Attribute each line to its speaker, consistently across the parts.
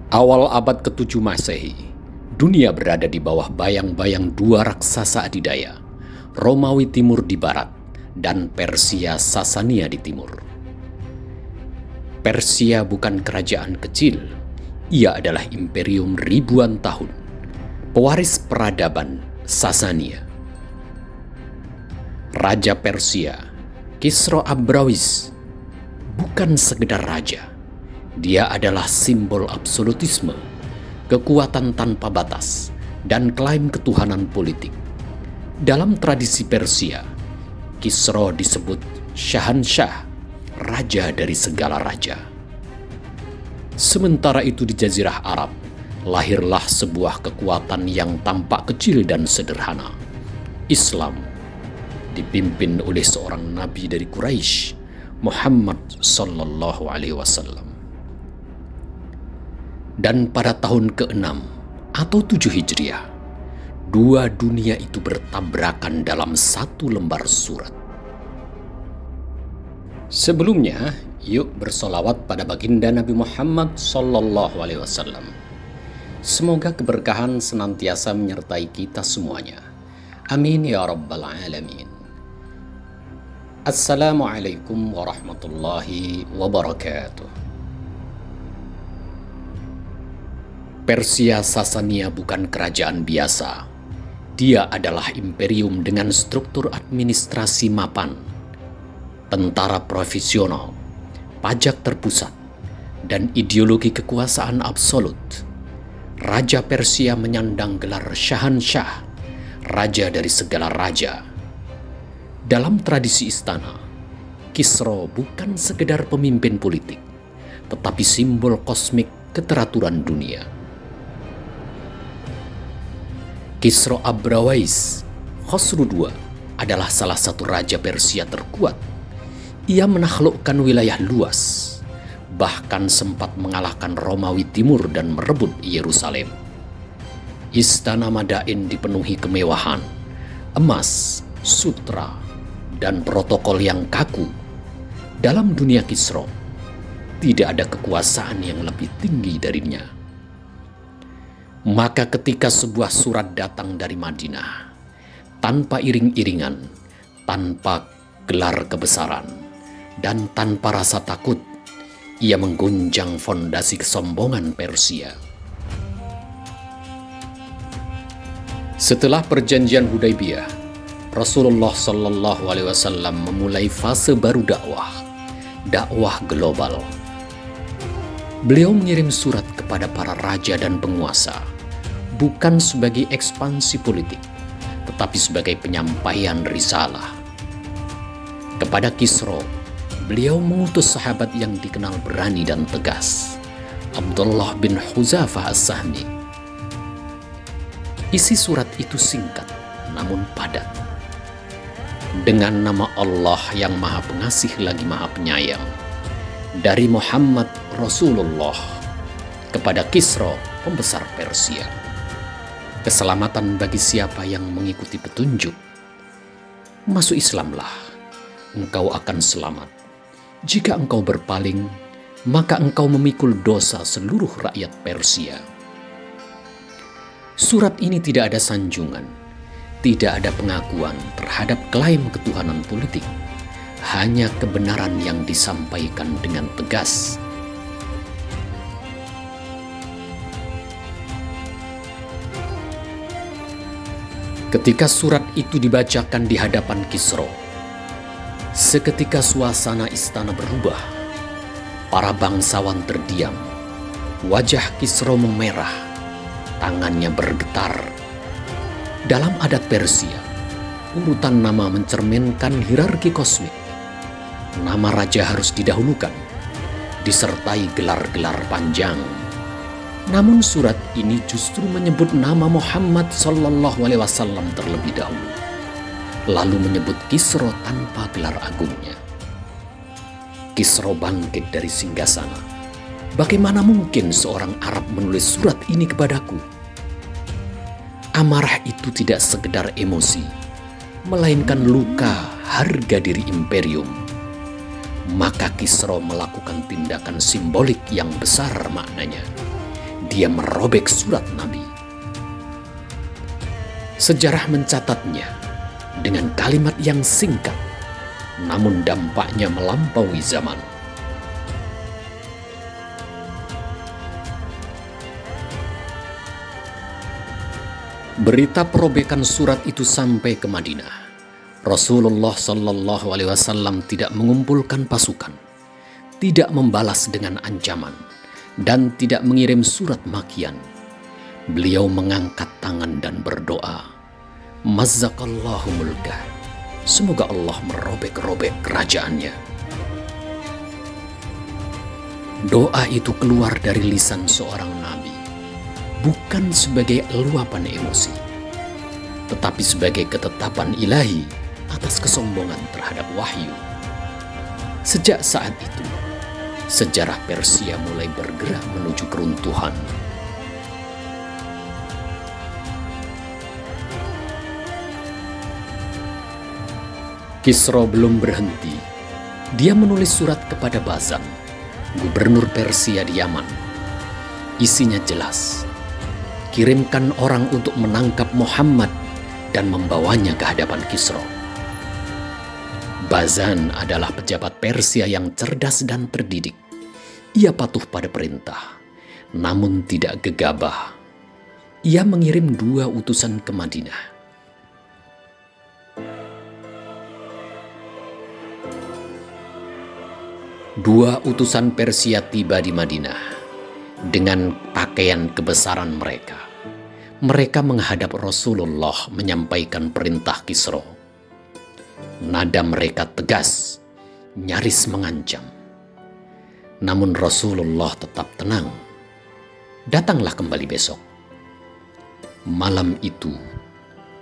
Speaker 1: Awal abad ke-7 Masehi, dunia berada di bawah bayang-bayang dua raksasa adidaya, Romawi Timur di barat dan Persia Sasania di timur. Persia bukan kerajaan kecil, ia adalah imperium ribuan tahun, pewaris peradaban Sasania. Raja Persia, Kisra Abrawiz, bukan sekedar raja. Dia adalah simbol absolutisme, kekuatan tanpa batas, dan klaim ketuhanan politik. Dalam tradisi Persia, Kisra disebut Syahansyah, raja dari segala raja. Sementara itu di Jazirah Arab, lahirlah sebuah kekuatan yang tampak kecil dan sederhana. Islam, dipimpin oleh seorang nabi dari Quraisy, Muhammad sallallahu alaihi wasallam. Dan pada tahun ke-6 atau 7 Hijriah, dua dunia itu bertabrakan dalam satu lembar surat. Sebelumnya, yuk bersolawat pada baginda Nabi Muhammad sallallahu alaihi wasallam. Semoga keberkahan senantiasa menyertai kita semuanya. Amin ya rabbal alamin. Assalamualaikum warahmatullahi wabarakatuh. Persia Sasania bukan kerajaan biasa. Dia adalah imperium dengan struktur administrasi mapan, tentara profesional, pajak terpusat, dan ideologi kekuasaan absolut. Raja Persia menyandang gelar Syahansyah, raja dari segala raja. Dalam tradisi istana, Kisra bukan sekedar pemimpin politik, tetapi simbol kosmik keteraturan dunia. Kisra Abrawiz, Khosru II, adalah salah satu raja Persia terkuat. Ia menaklukkan wilayah luas, bahkan sempat mengalahkan Romawi Timur dan merebut Yerusalem. Istana Madain dipenuhi kemewahan, emas, sutra, dan protokol yang kaku. Dalam dunia Kisra, tidak ada kekuasaan yang lebih tinggi darinya. Maka ketika sebuah surat datang dari Madinah, tanpa iring-iringan, tanpa gelar kebesaran, dan tanpa rasa takut, ia mengguncang fondasi kesombongan Persia. Setelah perjanjian Hudaybiyah, Rasulullah Shallallahu Alaihi Wasallam memulai fase baru dakwah global. Beliau mengirim surat kepada para raja dan penguasa, bukan sebagai ekspansi politik, tetapi sebagai penyampaian risalah. Kepada Kisra, beliau mengutus sahabat yang dikenal berani dan tegas, Abdullah bin Huzafah as-Sahmi. Isi surat itu singkat, namun padat. Dengan nama Allah yang Maha Pengasih lagi Maha Penyayang, dari Muhammad Rasulullah kepada Kisra, pembesar Persia. Keselamatan bagi siapa yang mengikuti petunjuk. Masuk Islamlah, engkau akan selamat. Jika engkau berpaling, maka engkau memikul dosa seluruh rakyat Persia. Surat ini tidak ada sanjungan, tidak ada pengakuan terhadap klaim ketuhanan politik, hanya kebenaran yang disampaikan dengan tegas. Ketika surat itu dibacakan di hadapan Kisra, seketika suasana istana berubah. Para bangsawan terdiam. Wajah Kisra memerah, tangannya bergetar. Dalam adat Persia, urutan nama mencerminkan hierarki kosmik. Nama raja harus didahulukan, disertai gelar-gelar panjang. Namun surat ini justru menyebut nama Muhammad sallallahu alaihi wasallam terlebih dahulu, lalu menyebut Kisra tanpa gelar agungnya. Kisra bangkit dari singgasana. Bagaimana mungkin seorang Arab menulis surat ini kepadaku? Amarah itu tidak sekedar emosi, melainkan luka harga diri imperium. Maka Kisra melakukan tindakan simbolik yang besar maknanya. dia merobek surat Nabi. Sejarah mencatatnya dengan kalimat yang singkat, namun dampaknya melampaui zaman. Berita perobekan surat itu sampai ke Madinah. Rasulullah Shallallahu Alaihi Wasallam tidak mengumpulkan pasukan, tidak membalas dengan ancaman, dan tidak mengirim surat makian. Beliau mengangkat tangan dan berdoa, Mazzakallahu mulkah, semoga Allah merobek-robek kerajaannya. Doa itu keluar dari lisan seorang nabi, bukan sebagai luapan emosi, tetapi sebagai ketetapan ilahi atas kesombongan terhadap wahyu. Sejak saat itu, sejarah Persia mulai bergerak menuju keruntuhan. Kisra belum berhenti. Dia menulis surat kepada Bazan, gubernur Persia di Yaman. Isinya jelas, kirimkan orang untuk menangkap Muhammad dan membawanya ke hadapan Kisra. Bazan adalah pejabat Persia yang cerdas dan terdidik. Ia patuh pada perintah, namun tidak gegabah. Ia mengirim 2 utusan ke Madinah. Dua utusan Persia tiba di Madinah dengan pakaian kebesaran mereka. Mereka menghadap Rasulullah menyampaikan perintah Kisra. Nada mereka tegas, nyaris mengancam. Namun Rasulullah tetap tenang. Datanglah kembali besok. Malam itu,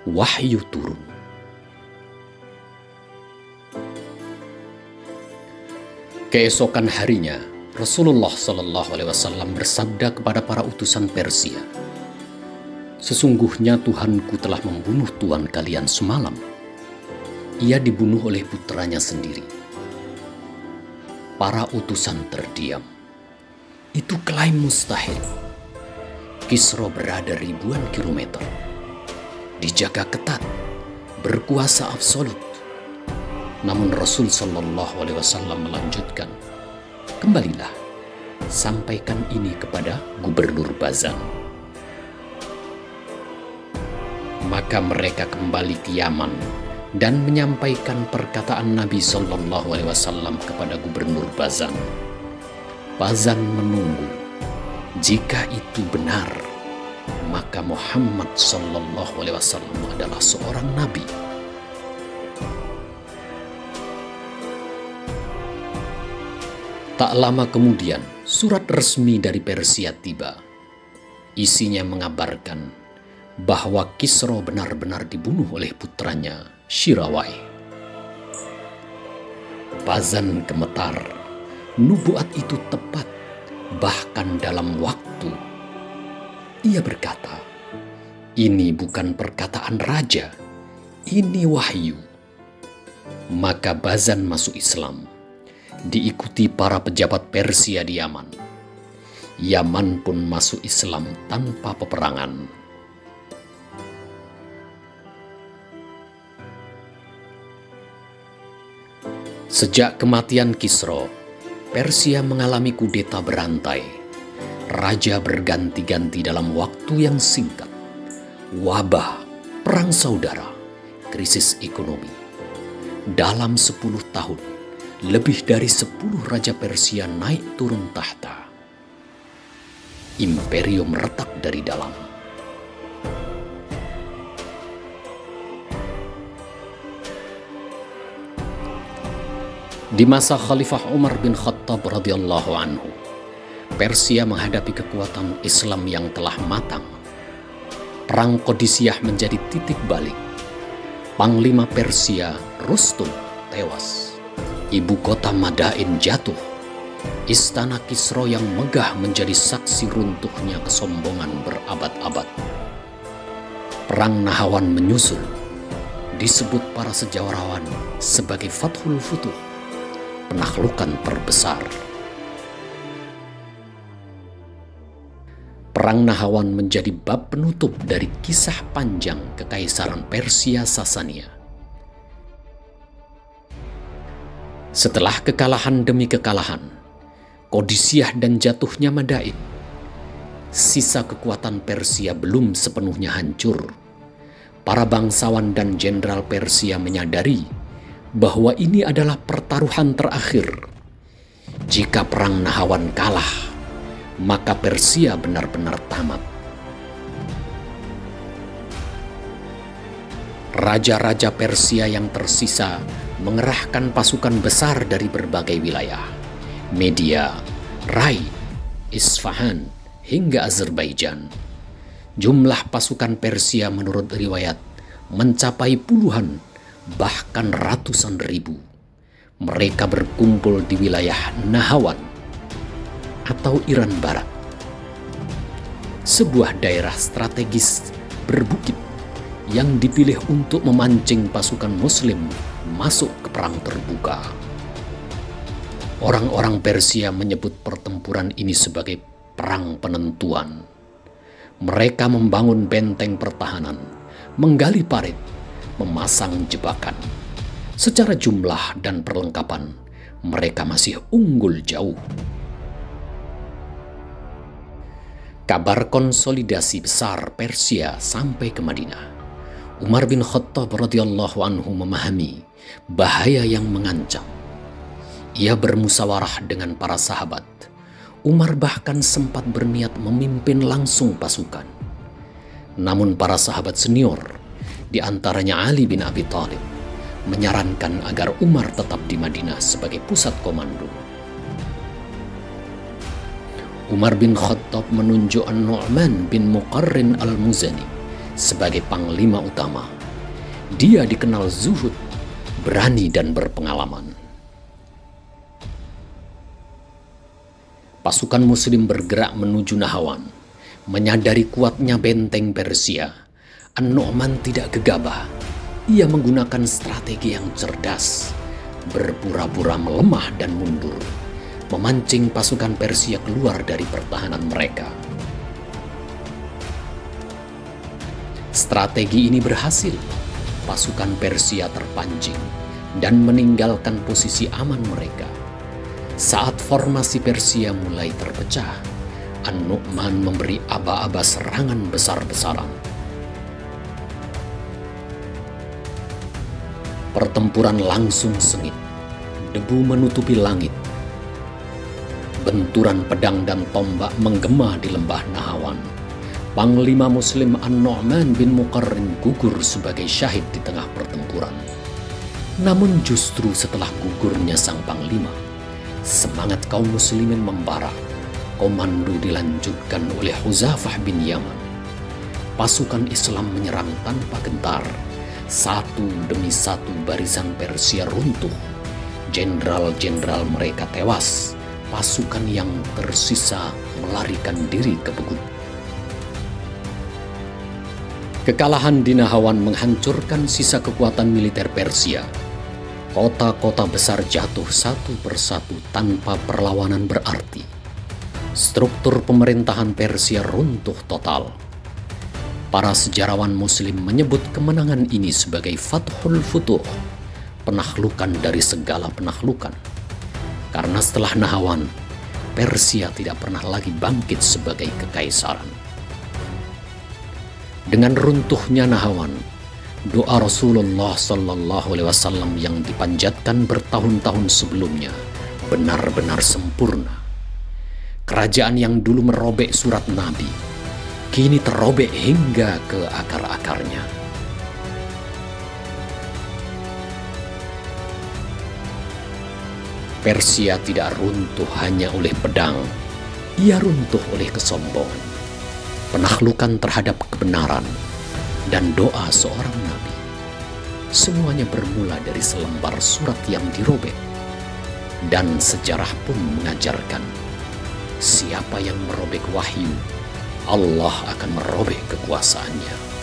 Speaker 1: wahyu turun. Keesokan harinya, Rasulullah Shallallahu Alaihi Wasallam bersabda kepada para utusan Persia, sesungguhnya Tuhanku telah membunuh Tuhan kalian semalam. Ia dibunuh oleh putranya sendiri. Para utusan terdiam. Itu klaim mustahil. Kisra berada ribuan kilometer, dijaga ketat, berkuasa absolut. Namun Rasul Shallallahu Alaihi Wasallam melanjutkan, kembalilah, sampaikan ini kepada Gubernur Bazan. Maka mereka kembali ke Yaman dan menyampaikan perkataan Nabi Shallallahu Alaihi Wasallam kepada Gubernur Bazan. Bazan menunggu. Jika itu benar, maka Muhammad Shallallahu Alaihi Wasallam adalah seorang nabi. Tak lama kemudian, surat resmi dari Persia tiba. Isinya mengabarkan bahwa Kisra benar-benar dibunuh oleh putranya, Shirawai. Bazan gemetar. Nubuat itu tepat, bahkan dalam waktu. Ia berkata, ini bukan perkataan raja, ini wahyu. Maka Bazan masuk Islam, diikuti para pejabat Persia di Yaman. Yaman pun masuk Islam tanpa peperangan. Sejak kematian Kisra, Persia mengalami kudeta berantai. Raja berganti-ganti dalam waktu yang singkat. Wabah, perang saudara, krisis ekonomi. Dalam 10 tahun, lebih dari 10 raja Persia naik turun tahta. Imperium retak dari dalam. Di masa Khalifah Umar bin Khattab radhiyallahu anhu, Persia menghadapi kekuatan Islam yang telah matang. Perang Qadisiyah menjadi titik balik. Panglima Persia Rustum tewas. Ibu kota Madain jatuh. Istana Kisra yang megah menjadi saksi runtuhnya kesombongan berabad-abad. Perang Nahawan menyusul. Disebut para sejarawan sebagai Fathul Futuh, penaklukan terbesar. Perang Nahawan menjadi bab penutup dari kisah panjang Kekaisaran Persia Sasania. Setelah kekalahan demi kekalahan, Qadisiyah dan jatuhnya Madain, sisa kekuatan Persia belum sepenuhnya hancur. Para bangsawan dan jenderal Persia menyadari bahwa ini adalah pertaruhan terakhir. Jika perang Nahawan kalah, maka Persia benar-benar tamat. Raja-raja Persia yang tersisa mengerahkan pasukan besar dari berbagai wilayah, Media, Rai, Isfahan, hingga Azerbaijan. Jumlah pasukan Persia menurut riwayat mencapai puluhan, bahkan ratusan ribu. Mereka berkumpul di wilayah Nahawan atau Iran Barat, sebuah daerah strategis berbukit yang dipilih untuk memancing pasukan Muslim masuk ke perang terbuka. Orang-orang Persia menyebut pertempuran ini sebagai perang penentuan. Mereka membangun benteng pertahanan, menggali parit, memasang jebakan. Secara jumlah dan perlengkapan, mereka masih unggul jauh. Kabar konsolidasi besar Persia sampai ke Madinah. Umar bin Khattab radhiyallahu anhu memahami bahaya yang mengancam. Ia bermusyawarah dengan para sahabat. Umar bahkan sempat berniat memimpin langsung pasukan. Namun para sahabat senior, di antaranya Ali bin Abi Thalib, menyarankan agar Umar tetap di Madinah sebagai pusat komando. Umar bin Khattab menunjuk An-Nu'man bin Muqarrin al-Muzani sebagai panglima utama. Dia dikenal zuhud, berani dan berpengalaman. Pasukan Muslim bergerak menuju Nahawan. Menyadari kuatnya benteng Persia, An-Nu'man tidak gegabah. Ia menggunakan strategi yang cerdas, berpura-pura melemah dan mundur, memancing pasukan Persia keluar dari pertahanan mereka. Strategi ini berhasil. Pasukan Persia terpancing dan meninggalkan posisi aman mereka. Saat formasi Persia mulai terpecah, An-Nu'man memberi aba-aba serangan besar-besaran. Pertempuran langsung sengit, debu menutupi langit. Benturan pedang dan tombak menggema di lembah Nahawan. Panglima Muslim An-Nu'man bin Muqarrin gugur sebagai syahid di tengah pertempuran. Namun justru setelah gugurnya sang panglima, semangat kaum muslimin membara. Komando dilanjutkan oleh Huzafah bin Yaman. Pasukan Islam menyerang tanpa gentar. Satu demi satu barisan Persia runtuh. Jenderal-jenderal mereka tewas. Pasukan yang tersisa melarikan diri ke Begut. Kekalahan di Nahawan menghancurkan sisa kekuatan militer Persia. Kota-kota besar jatuh satu persatu tanpa perlawanan berarti. Struktur pemerintahan Persia runtuh total. Para sejarawan Muslim menyebut kemenangan ini sebagai Fathul Futuh, penaklukan dari segala penaklukan. Karena setelah Nahawan, Persia tidak pernah lagi bangkit sebagai kekaisaran. Dengan runtuhnya Nahawan, doa Rasulullah SAW yang dipanjatkan bertahun-tahun sebelumnya benar-benar sempurna. Kerajaan yang dulu merobek surat Nabi, kini terrobek hingga ke akar-akarnya. Persia tidak runtuh hanya oleh pedang, ia runtuh oleh kesombongan, penaklukan terhadap kebenaran, dan doa seorang nabi. Semuanya bermula dari selembar surat yang dirobek. Dan sejarah pun mengajarkan, siapa yang merobek wahyu, Allah akan merobek kekuasaannya.